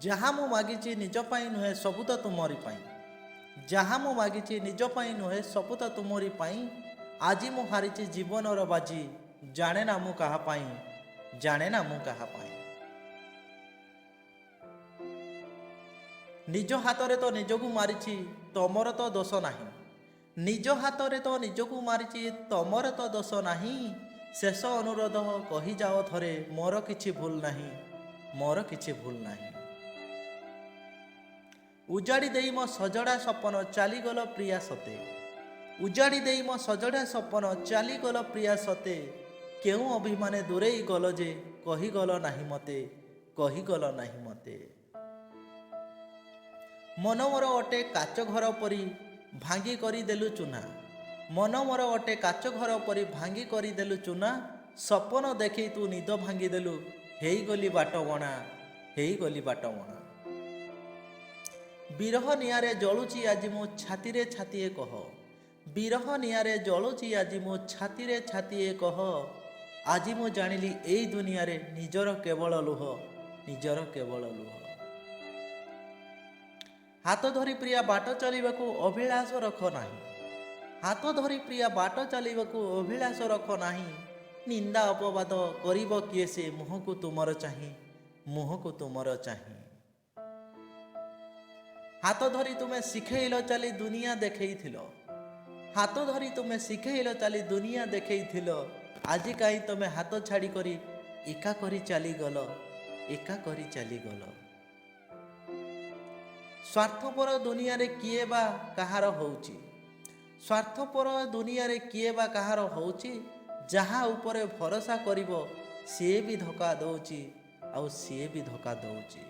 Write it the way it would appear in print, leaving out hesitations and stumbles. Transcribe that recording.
ଯାହା ମୁଁ ମାଗିଛି ନିଜ ପାଇଁ ନୁହେଁ ସବୁ ତ ତୁମରି ପାଇଁ। ଯାହା ମୁଁ ମାଗିଛି ନିଜ ପାଇଁ ନୁହେଁ ସବୁ ତ ତୁମରି ପାଇଁ। ଆଜି ମୁଁ ହାରିଛି ଜୀବନର ବାଜି, ଜାଣେ ନା ମୁଁ କାହା ପାଇଁ, ଜାଣେ ନା ମୁଁ କାହା ପାଇଁ। ନିଜ ହାତରେ ତ ନିଜକୁ ମାରିଛି ତମର ତ ଦୋଷ ନାହିଁ। ନିଜ ହାତରେ ତ ନିଜକୁ ମାରିଛି ତମର ତ ଦୋଷ ନାହିଁ। ଶେଷ ଅନୁରୋଧ କହିଯାଅ ଥରେ ମୋର କିଛି ଭୁଲ ନାହିଁ, ମୋର କିଛି ଭୁଲ ନାହିଁ। ଉଜାଡ଼ି ଦେଇ ମୋ ସଜଡ଼ା ସପନ ଚାଲିଗଲ ପ୍ରିୟା ସତେ। ଉଜାଡ଼ି ଦେଇ ମୋ ସଜଡ଼ା ସପନ ଚାଲିଗଲ ପ୍ରିୟା ସତେ। କେଉଁ ଅଭିମାନେ ଦୂରେଇ ଗଲ ଯେ କହିଗଲ ନାହିଁ ମୋତେ, କହିଗଲ ନାହିଁ ମୋତେ। ମନ ମୋର ଅଟେ କାଚ ଘର ପରି ଭାଙ୍ଗି କରିଦେଲୁ ଚୁନା। ମନ ମୋର ଅଟେ କାଚ ଘର ପରି ଭାଙ୍ଗି କରିଦେଲୁ ଚୁନା। ସପନ ଦେଖି ତୁ ନିଦ ଭାଙ୍ଗିଦେଲୁ, ହେଇଗଲି ବାଟବଣା, ହେଇଗଲି ବାଟବଣା। ବିରହ ନିଆଁରେ ଜଳୁଛି ଆଜି ମୁଁ ଛାତିରେ ଛାତିଏ କହ। ବିରହ ନିଆଁରେ ଜଳୁଛି ଆଜି ମୁଁ ଛାତିରେ ଛାତିଏ କହ। ଆଜି ମୁଁ ଜାଣିଲି ଏଇ ଦୁନିଆରେ ନିଜର କେବଳ ଲୁହ, ନିଜର କେବଳ ଲୁହ। ହାତ ଧରି ପ୍ରିୟା ବାଟ ଚାଲିବାକୁ ଅଭିଳାଷ ରଖ ନାହିଁ। ହାତ ଧରି ପ୍ରିୟା ବାଟ ଚାଲିବାକୁ ଅଭିଳାଷ ରଖ ନାହିଁ। ନିନ୍ଦା ଅପବାଦ କରିବ କିଏ ସେ ମୁହଁକୁ ତୁମର ଚାହିଁ, ମୁହଁକୁ ତୁମର ଚାହିଁ। ହାତ ଧରି ତୁମେ ଶିଖେଇଲ ଚାଲି ଦୁନିଆ ଦେଖେଇଥିଲ। ହାତ ଧରି ତୁମେ ଶିଖେଇଲ ଚାଲି ଦୁନିଆ ଦେଖେଇଥିଲ। ଆଜି କାହିଁ ତୁମେ ହାତ ଛାଡ଼ି କରି ଏକା କରି ଚାଲିଗଲ, ଏକା କରି ଚାଲିଗଲ। ସ୍ୱାର୍ଥପର ଦୁନିଆରେ କିଏ ବା କାହାର ହଉଛି। ସ୍ୱାର୍ଥପର ଦୁନିଆରେ କିଏ ବା କାହାର ହଉଛି। ଯାହା ଉପରେ ଭରସା କରିବ ସିଏ ବି ଧୋକା ଦଉଛି, ଆଉ ସିଏ ବି ଧୋକା ଦଉଛି।